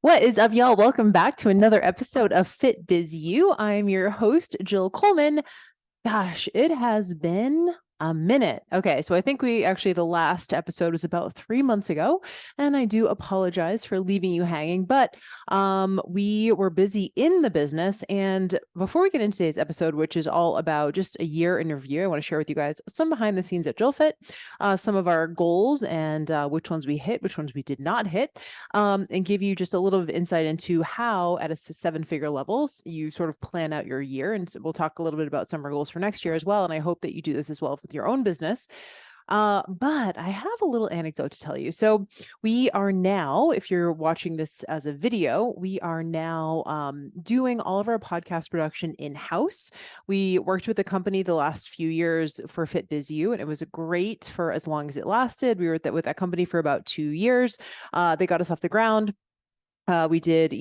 What is up, y'all? Welcome back to another episode of FitBizU. I'm your host, Jill Coleman. Gosh, it has been a minute. Okay, so I think the last episode was about 3 months ago, and I do apologize for leaving you hanging, but we were busy in the business. And before we get into today's episode, which is all about just a year in review, I want to share with you guys some behind the scenes at JillFit, some of our goals and which ones we hit, which ones we did not hit, and give you just a little bit of insight into how, at a seven-figure levels, you sort of plan out your year. And so we'll talk a little bit about some of our goals for next year as well. And I hope that you do this as well with your own business. But I have a little anecdote to tell you. So we are now, if you're watching this as a video, we are now doing all of our podcast production in-house. We worked with a company the last few years for FitBizU, and it was great for as long as it lasted. We were with that company for about 2 years. They got us off the ground. We did,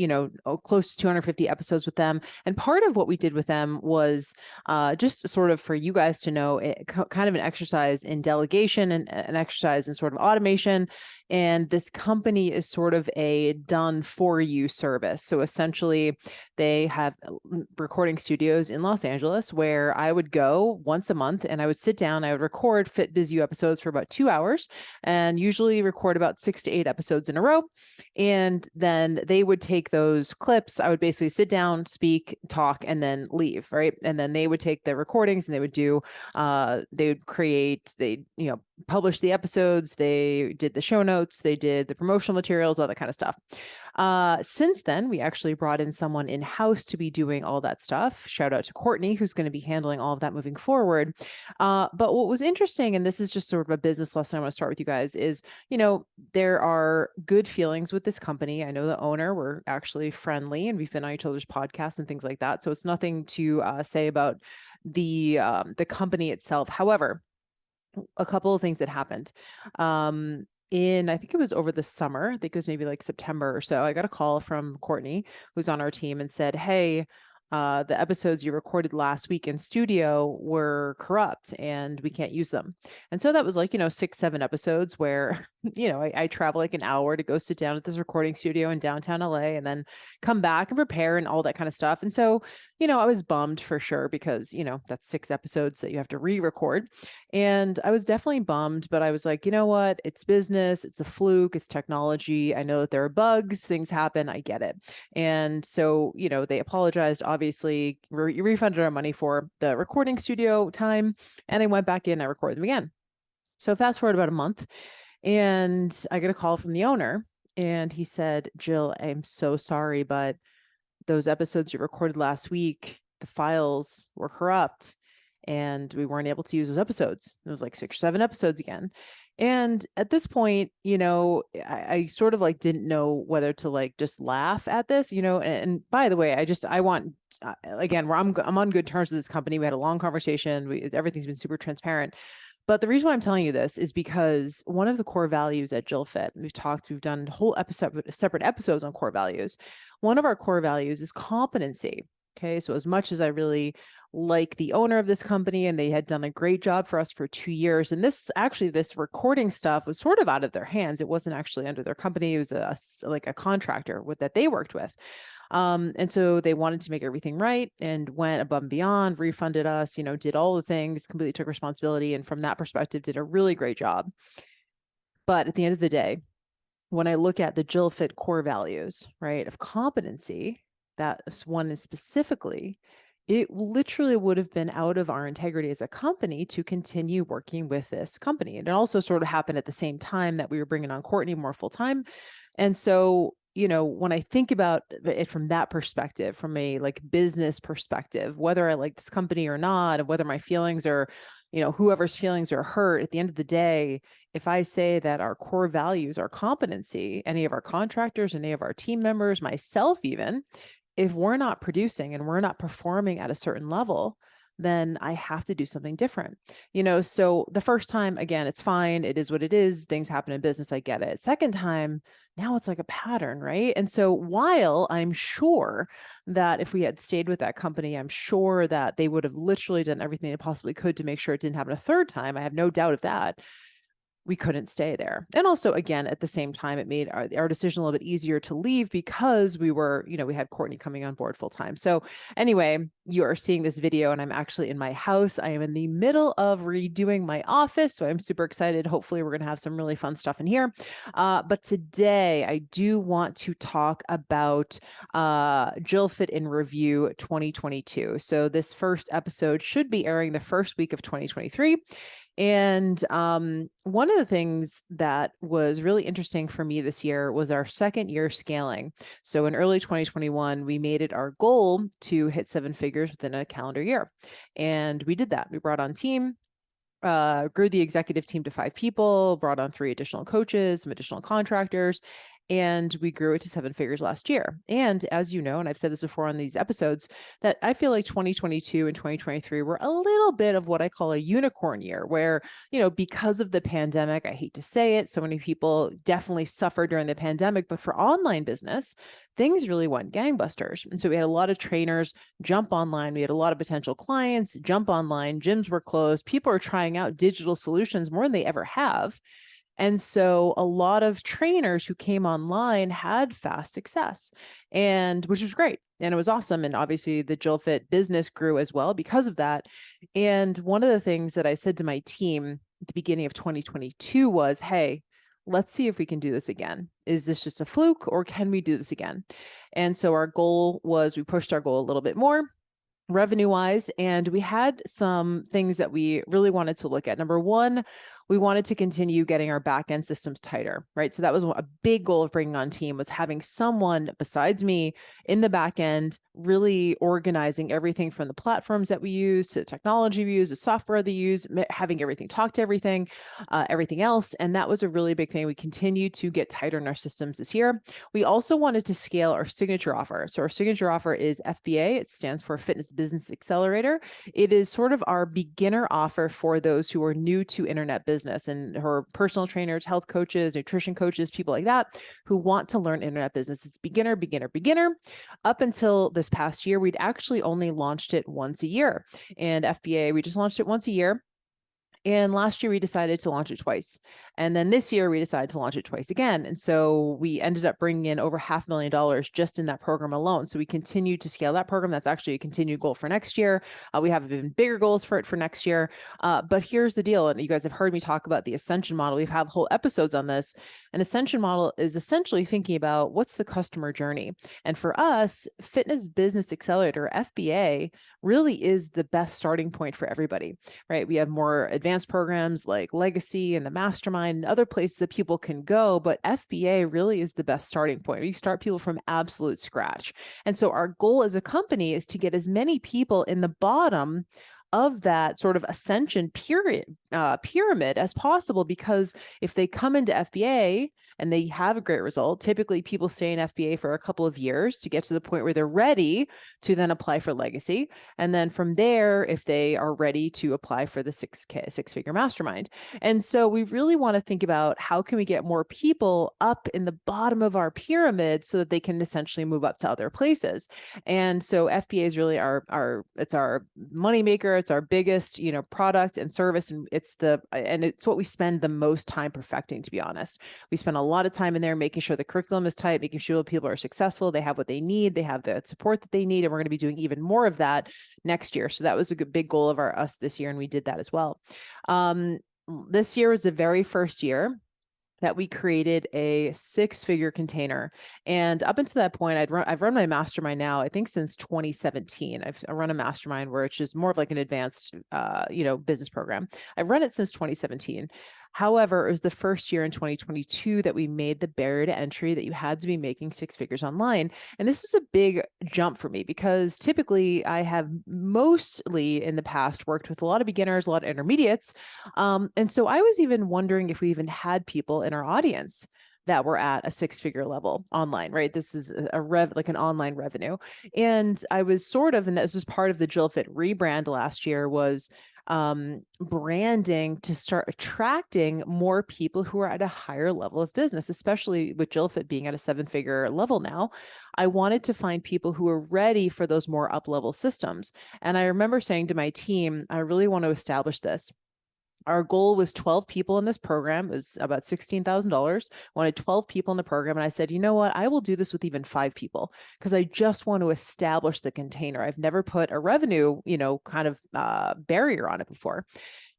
close to 250 episodes with them. And part of what we did with them was just sort of for you guys to know, kind of an exercise in delegation and an exercise in sort of automation. And this company is sort of a done for you service. So essentially, they have recording studios in Los Angeles where I would go once a month and I would sit down, I would record FitBizU episodes for about 2 hours and usually record about 6 to 8 episodes in a row. And then they would take those clips. I would basically sit down, speak, talk, and then leave, right? And then they would take the recordings and they would create, publish the episodes. They did the show notes. They did the promotional materials, all that kind of stuff. Since then, we actually brought in someone in-house to be doing all that stuff. Shout out to Courtney, who's going to be handling all of that moving forward. But what was interesting, and this is just sort of a business lesson I want to start with you guys, is, there are good feelings with this company. I know the owner, we're actually friendly and we've been on each other's podcasts and things like that. So it's nothing to say about the company itself. However, a couple of things that happened. I think it was over the summer, I think it was maybe like September or so, I got a call from Courtney, who's on our team, and said, hey, the episodes you recorded last week in studio were corrupt and we can't use them. And so that was like, 6-7 episodes where, I travel like an hour to go sit down at this recording studio in downtown LA and then come back and prepare and all that kind of stuff. And so, I was bummed for sure because, that's 6 episodes that you have to re-record. And I was definitely bummed, but I was like, you know what? It's business. It's a fluke. It's technology. I know that there are bugs. Things happen. I get it. And so, they apologized, obviously, refunded our money for the recording studio time. And I went back in, I recorded them again. So fast forward about a month and I get a call from the owner and he said, Jill, I'm so sorry, but those episodes you recorded last week, the files were corrupt and we weren't able to use those episodes. It was like 6 or 7 episodes again. And at this point, I sort of like didn't know whether to like just laugh at this, and by the way, I want, again, I'm on good terms with this company. We had a long conversation. Everything's been super transparent. But the reason why I'm telling you this is because one of the core values at JillFit, we've done whole separate episodes on core values. One of our core values is competency. Okay. So as much as I really like the owner of this company and they had done a great job for us for 2 years, and this recording stuff was sort of out of their hands. It wasn't actually under their company. It was like a contractor that they worked with. And so they wanted to make everything right and went above and beyond, refunded us, did all the things, completely took responsibility. And from that perspective, did a really great job. But at the end of the day, when I look at the JillFit core values, right, of competency, that one is specifically, it literally would have been out of our integrity as a company to continue working with this company. And it also sort of happened at the same time that we were bringing on Courtney more full time. And so, when I think about it from that perspective, from a like business perspective, whether I like this company or not, and whether my feelings are, whoever's feelings are hurt, at the end of the day, if I say that our core values are competency, any of our contractors, any of our team members, myself even, if we're not producing and we're not performing at a certain level, then I have to do something different. So the first time, again, it's fine. It is what it is. Things happen in business. I get it. Second time, now it's like a pattern, right? And so while I'm sure that if we had stayed with that company, I'm sure that they would have literally done everything they possibly could to make sure it didn't happen a third time. I have no doubt of that. we couldn't stay there. And also, again, at the same time, it made our decision a little bit easier to leave because we were, we had Courtney coming on board full time. So anyway, you are seeing this video and I'm actually in my house. I am in the middle of redoing my office. So I'm super excited. Hopefully we're going to have some really fun stuff in here. But today I do want to talk about JillFit in Review 2022. So this first episode should be airing the first week of 2023. And one of the things that was really interesting for me this year was our second year scaling. So in early 2021, we made it our goal to hit 7 figures within a calendar year. And we did that. We brought on team, grew the executive team to 5 people, brought on 3 additional coaches, some additional contractors, and we grew it to 7 figures last year. And as you know, and I've said this before on these episodes, that I feel like 2022 and 2023 were a little bit of what I call a unicorn year, where, because of the pandemic, I hate to say it, so many people definitely suffered during the pandemic, but for online business, things really went gangbusters. And so we had a lot of trainers jump online. We had a lot of potential clients jump online. Gyms were closed. People are trying out digital solutions more than they ever have. And so a lot of trainers who came online had fast success, and which was great. And it was awesome. And obviously the JillFit business grew as well because of that. And one of the things that I said to my team at the beginning of 2022 was, hey, let's see if we can do this again. Is this just a fluke or can we do this again? And so our goal was, we pushed our goal a little bit more revenue wise, and we had some things that we really wanted to look at. Number one, we wanted to continue getting our back end systems tighter, right? So that was a big goal of bringing on team, was having someone besides me in the back end, really organizing everything from the platforms that we use to the technology we use, the software they use, having everything talk to everything, everything else. And that was a really big thing. We continue to get tighter in our systems this year. We also wanted to scale our signature offer. So our signature offer is FBA. It stands for Fitness Business Accelerator. It is sort of our beginner offer for those who are new to internet business, and her personal trainers, health coaches, nutrition coaches, people like that who want to learn internet business. It's beginner, beginner, beginner. Up until this past year, we'd actually only launched it once a year. And FBA, we just launched it once a year. And last year we decided to launch it twice. And then this year we decided to launch it twice again. And so we ended up bringing in over $500,000 just in that program alone. So we continue to scale that program. That's actually a continued goal for next year. We have even bigger goals for it for next year. But here's the deal. And you guys have heard me talk about the Ascension model. We've had whole episodes on this. An Ascension model is essentially thinking about what's the customer journey. And for us, Fitness Business Accelerator, FBA, really is the best starting point for everybody, right? We have more advanced programs like Legacy and the Mastermind and other places that people can go, but FBA really is the best starting point. You start people from absolute scratch. And so our goal as a company is to get as many people in the bottom of that sort of ascension pyramid as possible, because if they come into FBA and they have a great result, typically people stay in FBA for a couple of years to get to the point where they're ready to then apply for Legacy. And then from there, if they are ready to apply for the 6-figure mastermind. And so we really want to think about how can we get more people up in the bottom of our pyramid so that they can essentially move up to other places. And so FBA is really it's our moneymaker. It's our biggest, product and service. And it's what we spend the most time perfecting, to be honest. We spend a lot of time in there making sure the curriculum is tight, making sure people are successful. They have what they need. They have the support that they need. And we're going to be doing even more of that next year. So that was a big goal of us this year. And we did that as well. This year was the very first year that we created a 6-figure container. And up until that point, I've run my mastermind now, I think since 2017. I run a mastermind where it's just more of like an advanced, business program. I've run it since 2017. However, it was the first year in 2022 that we made the barrier to entry that you had to be making 6 figures online. And this was a big jump for me because typically I have mostly in the past worked with a lot of beginners, a lot of intermediates. And so I was even wondering if we even had people in our audience that were at a 6-figure level online, right? This is like an online revenue. And I was and this is part of the JillFit rebrand last year, was branding to start attracting more people who are at a higher level of business, especially with JillFit being at a 7-figure level now. I wanted to find people who are ready for those more up-level systems. And I remember saying to my team, I really want to establish this. Our goal was 12 people in this program. It was about $16,000. Wanted 12 people in the program. And I said, you know what? I will do this with even 5 people because I just want to establish the container. I've never put a revenue, kind of barrier on it before.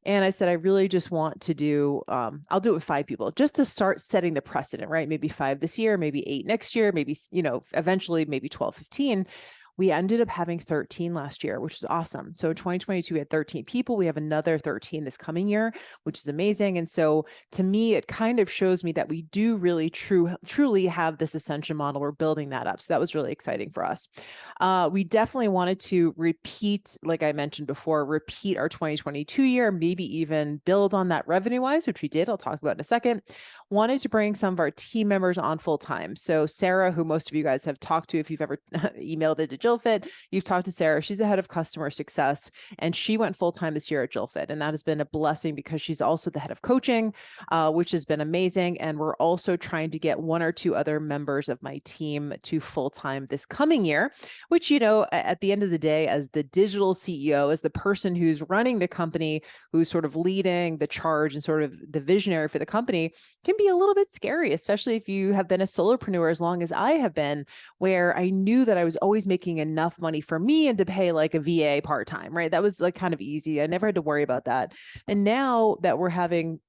And I said, I really just want to do, I'll do it with 5 people just to start setting the precedent, right? Maybe 5 this year, maybe 8 next year, maybe, eventually maybe 12, 15. We ended up having 13 last year, which is awesome. So in 2022, we had 13 people. We have another 13 this coming year, which is amazing. And so to me, it kind of shows me that we do really truly have this ascension model. We're building that up. So that was really exciting for us. We definitely wanted to repeat, like I mentioned before, repeat our 2022 year, maybe even build on that revenue-wise, which we did. I'll talk about in a second. Wanted to bring some of our team members on full time. So Sarah, who most of you guys have talked to, if you've ever emailed it to JillFit, you've talked to Sarah. She's the head of customer success, and she went full time this year at JillFit. And that has been a blessing because she's also the head of coaching, which has been amazing. And we're also trying to get 1 or 2 other members of my team to full time this coming year, which, at the end of the day, as the digital CEO, as the person who's running the company, who's sort of leading the charge and sort of the visionary for the company, can be a little bit scary, especially if you have been a solopreneur as long as I have been, where I knew that I was always making enough money for me and to pay like a VA part-time, right? That was like kind of easy. I never had to worry about that. And now that we're having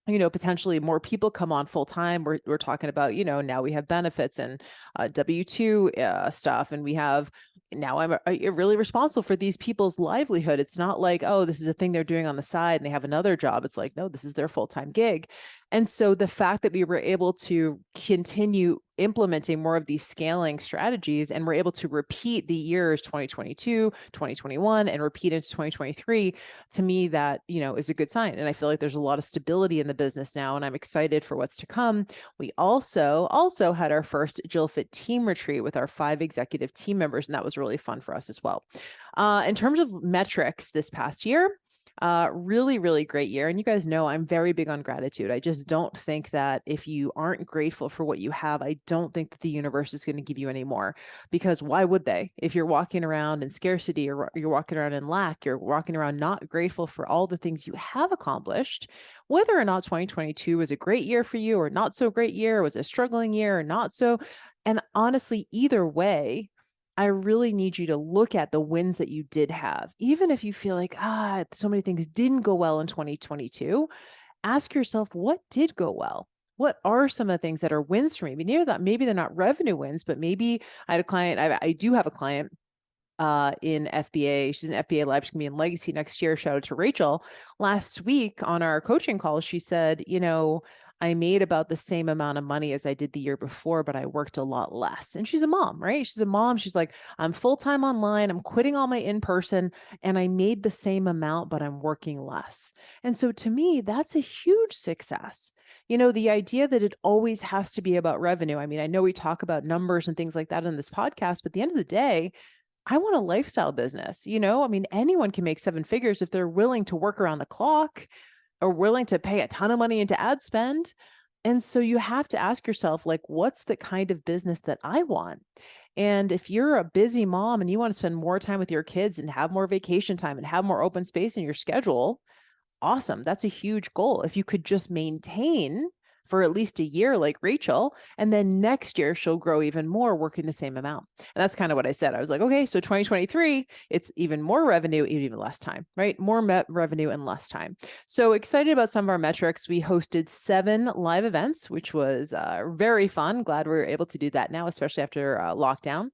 potentially more people come on full time. We're talking about, now we have benefits and W-2 stuff. And we have, now I'm really responsible for these people's livelihood. It's not like, oh, this is a thing they're doing on the side and they have another job. It's like, no, this is their full-time gig. And so the fact that we were able to continue implementing more of these scaling strategies and we're able to repeat the years 2022, 2021, and repeat into 2023, to me, that, is a good sign. And I feel like there's a lot of stability in the business now, and I'm excited for what's to come. We also had our first JillFit team retreat with our 5 executive team members, and that was really fun for us as well. In terms of metrics this past year, really, really great year. And you guys know I'm very big on gratitude. I just don't think that if you aren't grateful for what you have, I don't think that the universe is going to give you any more, because why would they? If you're walking around in scarcity or you're walking around in lack, you're walking around not grateful for all the things you have accomplished, whether or not 2022 was a great year for you or not so great year, was a struggling year or not so. And honestly, either way, I really need you to look at the wins that you did have. Even if you feel like, so many things didn't go well in 2022, ask yourself, what did go well? What are some of the things that are wins for me? Maybe they're not revenue wins, but maybe I had a client, I do have a client in FBA. She's in FBA Live. She's going to be in Legacy next year. Shout out to Rachel. Last week on our coaching call, she said, I made about the same amount of money as I did the year before, but I worked a lot less. And she's a mom, right? She's a mom. She's like, I'm full-time online. I'm quitting all my in-person, and I made the same amount, but I'm working less. And so to me, that's a huge success. The idea that it always has to be about revenue. I mean, I know we talk about numbers and things like that in this podcast, but at the end of the day, I want a lifestyle business. I mean, anyone can make 7 figures if they're willing to work around the clock or willing to pay a ton of money into ad spend. And so you have to ask yourself, like, what's the kind of business that I want? And if you're a busy mom and you want to spend more time with your kids and have more vacation time and have more open space in your schedule, awesome. That's a huge goal. If you could just maintain for at least a year, like Rachel, and then next year she'll grow even more working the same amount. And that's kind of what I said. I was like, okay, so 2023, it's even more revenue, even less time, right? More revenue and less time. So excited about some of our metrics. We hosted 7 live events, which was very fun. Glad we were able to do that now, especially after lockdown.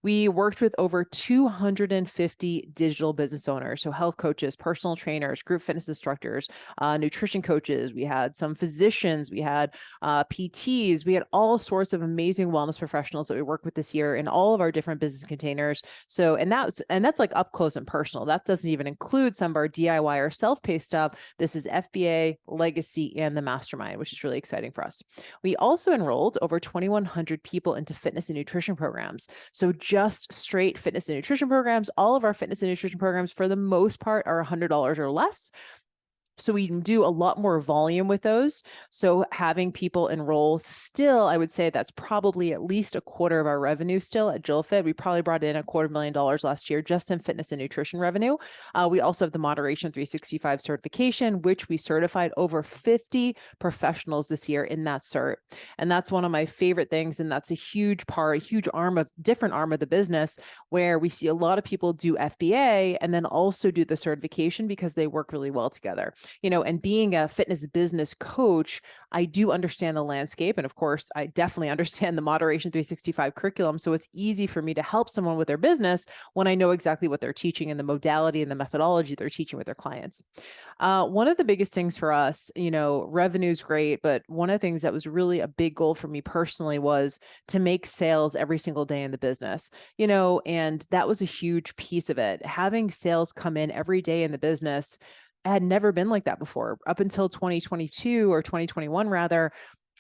We worked with over 250 digital business owners, so health coaches, personal trainers, group fitness instructors, nutrition coaches. We had some physicians. We had PTs. We had all sorts of amazing wellness professionals that we worked with this year in all of our different business containers. So, and that's like up close and personal. That doesn't even include some of our DIY or self-pay stuff. This is FBA, Legacy, and the Mastermind, which is really exciting for us. We also enrolled over 2,100 people into fitness and nutrition programs. So just straight fitness and nutrition programs. All of our fitness and nutrition programs, for the most part, are $100 or less. So we can do a lot more volume with those. So having people enroll still, I would say that's probably at least a quarter of our revenue still at JillFit. We probably brought in $250,000 last year just in fitness and nutrition revenue. We also have the Moderation 365 certification, which we certified over 50 professionals this year in that cert. And that's one of my favorite things. And that's a huge part, a huge different arm of the business, where we see a lot of people do FBA and then also do the certification because they work really well together. And being a fitness business coach, I do understand the landscape. And of course, I definitely understand the Moderation 365 curriculum. So it's easy for me to help someone with their business when I know exactly what they're teaching and the modality and the methodology they're teaching with their clients. One of the biggest things for us, revenue is great, but one of the things that was really a big goal for me personally was to make sales every single day in the business, and that was a huge piece of it. Having sales come in every day in the business had never been like that before. Up until 2022 or 2021, rather,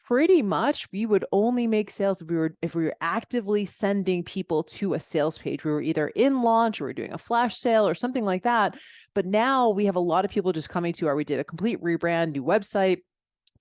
pretty much we would only make sales if we were actively sending people to a sales page. We were either in launch or we were doing a flash sale or something like that. But now we have a lot of people just coming to we did a complete rebrand, new website.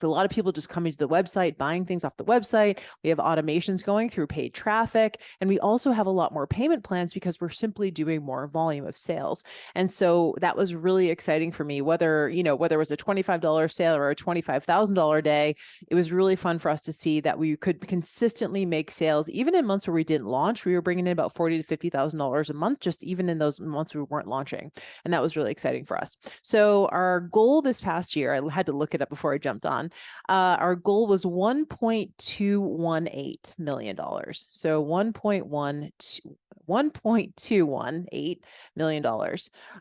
A lot of people just coming to the website, buying things off the website. We have automations going through paid traffic. And we also have a lot more payment plans because we're simply doing more volume of sales. And so that was really exciting for me, whether it was a $25 sale or a $25,000 day. It was really fun for us to see that we could consistently make sales. Even in months where we didn't launch, we were bringing in about $40,000 to $50,000 a month, just even in those months we weren't launching. And that was really exciting for us. So our goal this past year, I had to look it up before I jumped on. Our goal was $1.218 million. So $1.218 million.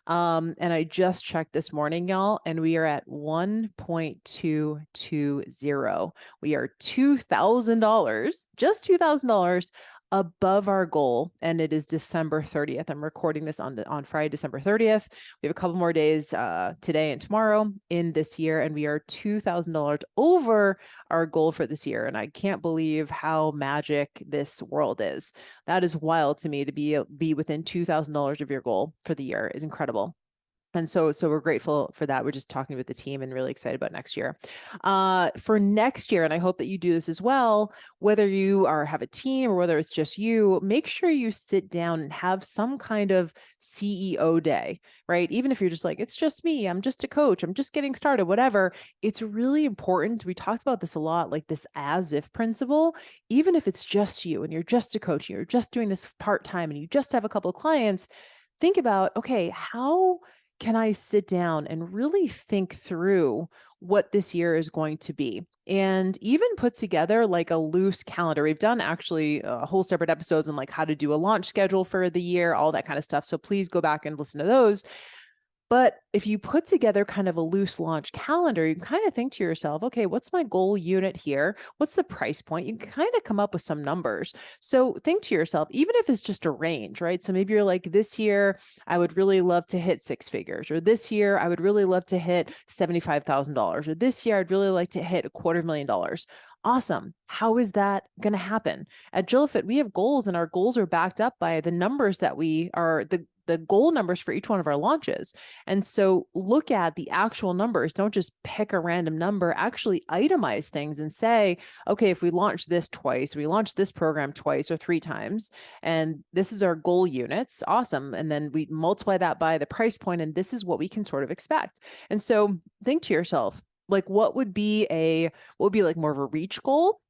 And I just checked this morning, y'all, and we are at 1.220. We are $2,000, just $2,000 above our goal, and it is December 30th. I'm recording this on Friday, December 30th. We have a couple more days today and tomorrow in this year, and we are $2,000 over our goal for this year. And I can't believe how magic this world is. That is wild to me, to be within $2,000 of your goal for the year is incredible. And so we're grateful for that. We're just talking with the team and really excited about next year. For next year, and I hope that you do this as well, whether you have a team or whether it's just you, make sure you sit down and have some kind of CEO day, right? Even if you're just like, it's just me, I'm just a coach, I'm just getting started, whatever. It's really important. We talked about this a lot, like this as if principle. Even if it's just you and you're just a coach, you're just doing this part-time and you just have a couple of clients, think about, okay, how can I sit down and really think through what this year is going to be, and even put together like a loose calendar. We've done actually whole separate episodes on like how to do a launch schedule for the year, all that kind of stuff. So please go back and listen to those. But if you put together kind of a loose launch calendar, you can kind of think to yourself, okay, what's my goal unit here? What's the price point? You can kind of come up with some numbers. So think to yourself, even if it's just a range, right? So maybe you're like, this year, I would really love to hit 6 figures, or this year, I would really love to hit $75,000, or this year, I'd really like to hit $250,000. Awesome. How is that going to happen? At JillFit, we have goals, and our goals are backed up by the numbers that the goal numbers for each one of our launches. And so look at the actual numbers. Don't just pick a random number, actually itemize things and say, okay, if we launch this twice, we launch this program twice or 3 times, and this is our goal units. Awesome. And then we multiply that by the price point, and this is what we can sort of expect. And so think to yourself, like, what would be like more of a reach goal?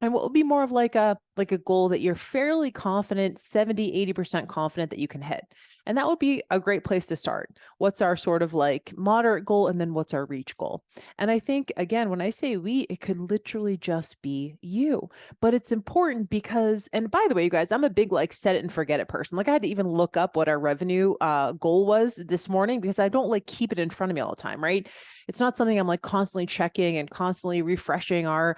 And what would be more of like a goal that you're fairly confident, 70, 80% confident that you can hit? And that would be a great place to start. What's our sort of like moderate goal? And then what's our reach goal? And I think, again, when I say we, it could literally just be you. But it's important because, and by the way, you guys, I'm a big like set it and forget it person. Like I had to even look up what our revenue goal was this morning because I don't like keep it in front of me all the time, right? It's not something I'm like constantly checking and constantly refreshing our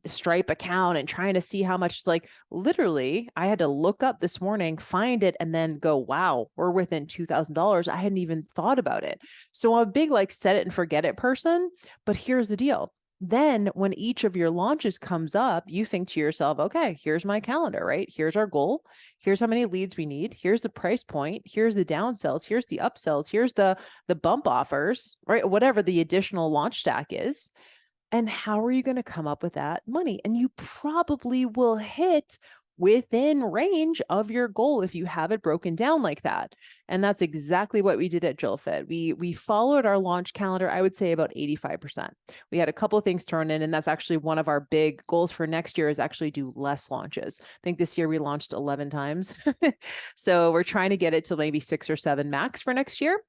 Stripe account and trying to see how much. It's like literally I had to look up this morning, find it, and then go, wow, we're within $2,000. I hadn't even thought about it. So I'm a big like set it and forget it person. But here's the deal. Then when each of your launches comes up, you think to yourself, okay, here's my calendar, right? Here's our goal. Here's how many leads we need. Here's the price point. Here's the downsells. Here's the upsells. Here's the bump offers, right? Whatever the additional launch stack is. And how are you going to come up with that money? And you probably will hit within range of your goal if you have it broken down like that. And that's exactly what we did at JillFit. We followed our launch calendar, I would say about 85%. We had a couple of things turn in, and that's actually one of our big goals for next year is actually do less launches. I think this year we launched 11 times. So we're trying to get it to maybe 6 or 7 max for next year.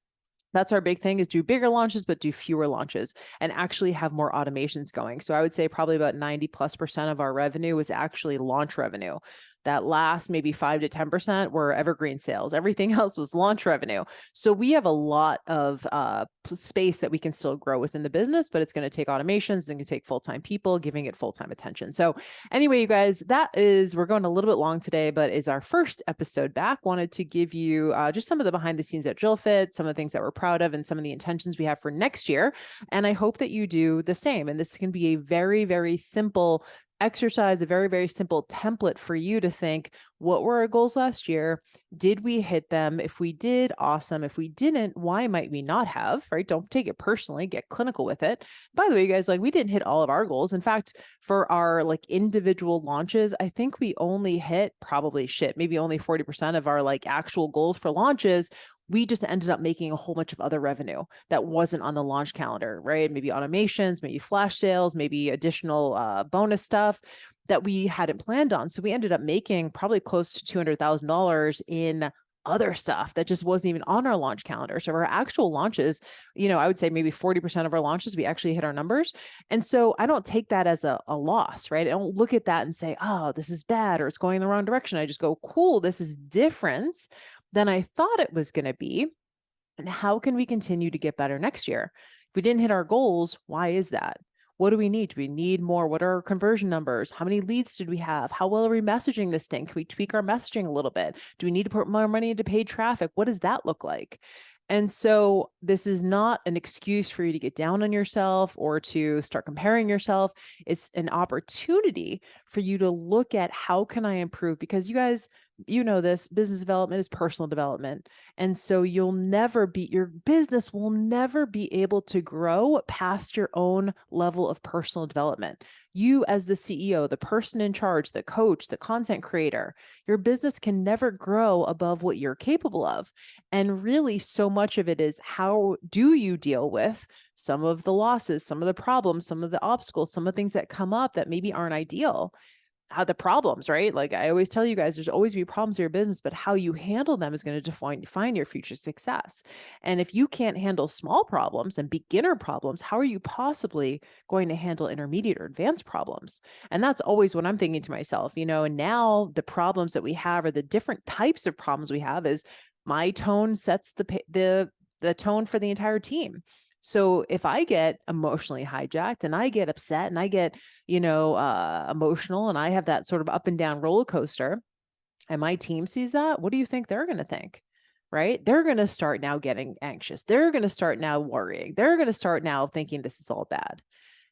That's our big thing is do bigger launches, but do fewer launches and actually have more automations going. So I would say probably about 90+% of our revenue is actually launch revenue. That last maybe 5 to 10% were evergreen sales. Everything else was launch revenue. So we have a lot of space that we can still grow within the business, but it's going to take automations. It's going to take full-time people giving it full-time attention. So anyway, you guys, we're going a little bit long today, but is our first episode back. Wanted to give you just some of the behind the scenes at JillFit, some of the things that we're proud of, and some of the intentions we have for next year. And I hope that you do the same. And this can be a very, very simple exercise, a very, very simple template for you to think, what were our goals last year? Did we hit them? If we did, awesome. If we didn't, why might we not have, right? Don't take it personally, get clinical with it. By the way, you guys, like we didn't hit all of our goals. In fact, for our like individual launches, I think we only hit maybe only 40% of our like actual goals for launches. We just ended up making a whole bunch of other revenue that wasn't on the launch calendar, right? Maybe automations, maybe flash sales, maybe additional bonus stuff that we hadn't planned on. So we ended up making probably close to $200,000 in other stuff that just wasn't even on our launch calendar. So our actual launches, I would say maybe 40% of our launches, we actually hit our numbers. And so I don't take that as a loss, right? I don't look at that and say, oh, this is bad or it's going in the wrong direction. I just go, cool, this is different than I thought it was going to be. And how can we continue to get better next year? If we didn't hit our goals, why is that? What do we need? Do we need more? What are our conversion numbers? How many leads did we have? How well are we messaging this thing? Can we tweak our messaging a little bit? Do we need to put more money into paid traffic? What does that look like? And so this is not an excuse for you to get down on yourself or to start comparing yourself. It's an opportunity for you to look at how can I improve? Because you guys, this business development is personal development. And so your business will never be able to grow past your own level of personal development. You as the CEO, the person in charge, the coach, the content creator, your business can never grow above what you're capable of. And really so much of it is how do you deal with some of the losses, some of the problems, some of the obstacles, some of the things that come up that maybe aren't ideal. The problems, right? Like I always tell you guys, there's always be problems in your business, but how you handle them is going to define your future success. And if you can't handle small problems and beginner problems, how are you possibly going to handle intermediate or advanced problems? And that's always what I'm thinking to myself, and now the problems that we have or the different types of problems we have is my tone sets the tone for the entire team. So if I get emotionally hijacked and I get upset and I get, emotional and I have that sort of up and down roller coaster and my team sees that, what do you think they're going to think? Right? They're going to start now getting anxious. They're going to start now worrying. They're going to start now thinking this is all bad.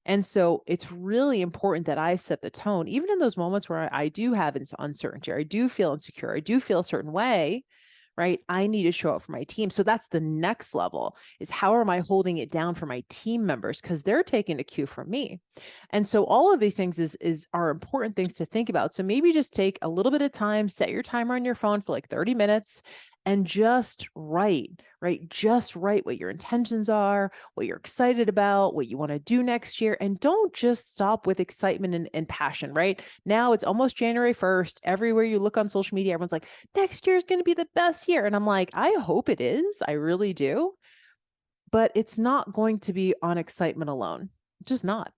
And so it's really important that I set the tone, even in those moments where I do have uncertainty, or I do feel insecure, I do feel a certain way. Right? I need to show up for my team. So that's the next level is how am I holding it down for my team members? Because they're taking a cue from me. And so all of these things are important things to think about. So maybe just take a little bit of time, set your timer on your phone for like 30 minutes and just write, right? Just write what your intentions are, what you're excited about, what you want to do next year. And don't just stop with excitement and passion, right? Now it's almost January 1st. Everywhere you look on social media, everyone's like, next year is going to be the best year. And I'm like, I hope it is. I really do. But it's not going to be on excitement alone. Just not.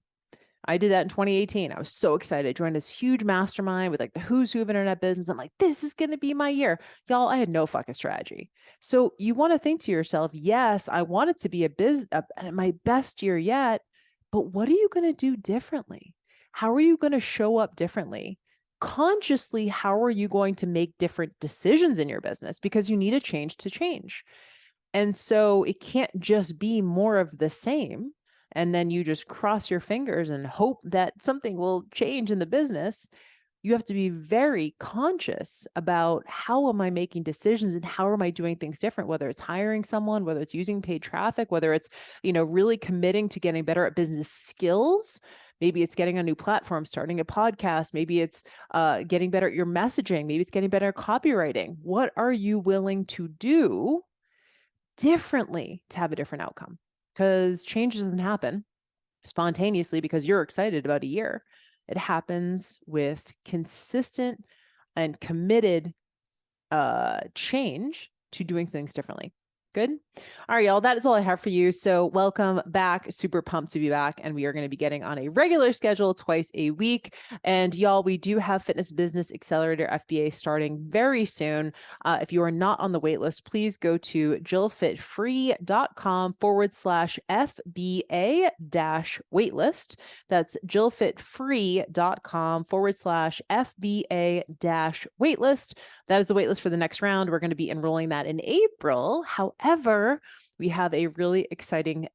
I did that in 2018. I was so excited. I joined this huge mastermind with like the who's who of internet business. I'm like, this is going to be my year. Y'all, I had no fucking strategy. So you want to think to yourself, yes, I want it to be my best year yet, but what are you going to do differently? How are you going to show up differently? Consciously, how are you going to make different decisions in your business? Because you need a change to change. And so it can't just be more of the same. and then you just cross your fingers and hope that something will change in the business. You have to be very conscious about how am I making decisions and how am I doing things different, whether it's hiring someone, whether it's using paid traffic, whether it's, really committing to getting better at business skills. Maybe it's getting a new platform, starting a podcast. Maybe it's getting better at your messaging. Maybe it's getting better at copywriting. What are you willing to do differently to have a different outcome? Because change doesn't happen spontaneously because you're excited about a year. It happens with consistent and committed change to doing things differently. Good. All right, y'all. That is all I have for you. So welcome back. Super pumped to be back. And we are going to be getting on a regular schedule twice a week. And y'all, we do have Fitness Business Accelerator FBA starting very soon. If you are not on the waitlist, please go to JillFitFree.com/FBA-waitlist. That's JillFitFree.com/FBA-waitlist. That is the waitlist for the next round. We're going to be enrolling that in April. However, we have a really exciting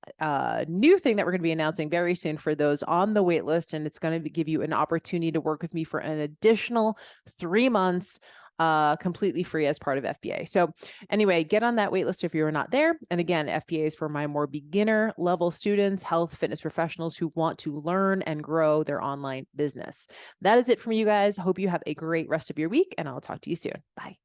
new thing that we're going to be announcing very soon for those on the wait list, and it's going to give you an opportunity to work with me for an additional 3 months completely free as part of FBA. So anyway, get on that wait list if you're not there. And again, FBA is for my more beginner level students, health fitness professionals who want to learn and grow their online business. That is it from you guys. Hope you have a great rest of your week, and I'll talk to you soon. Bye.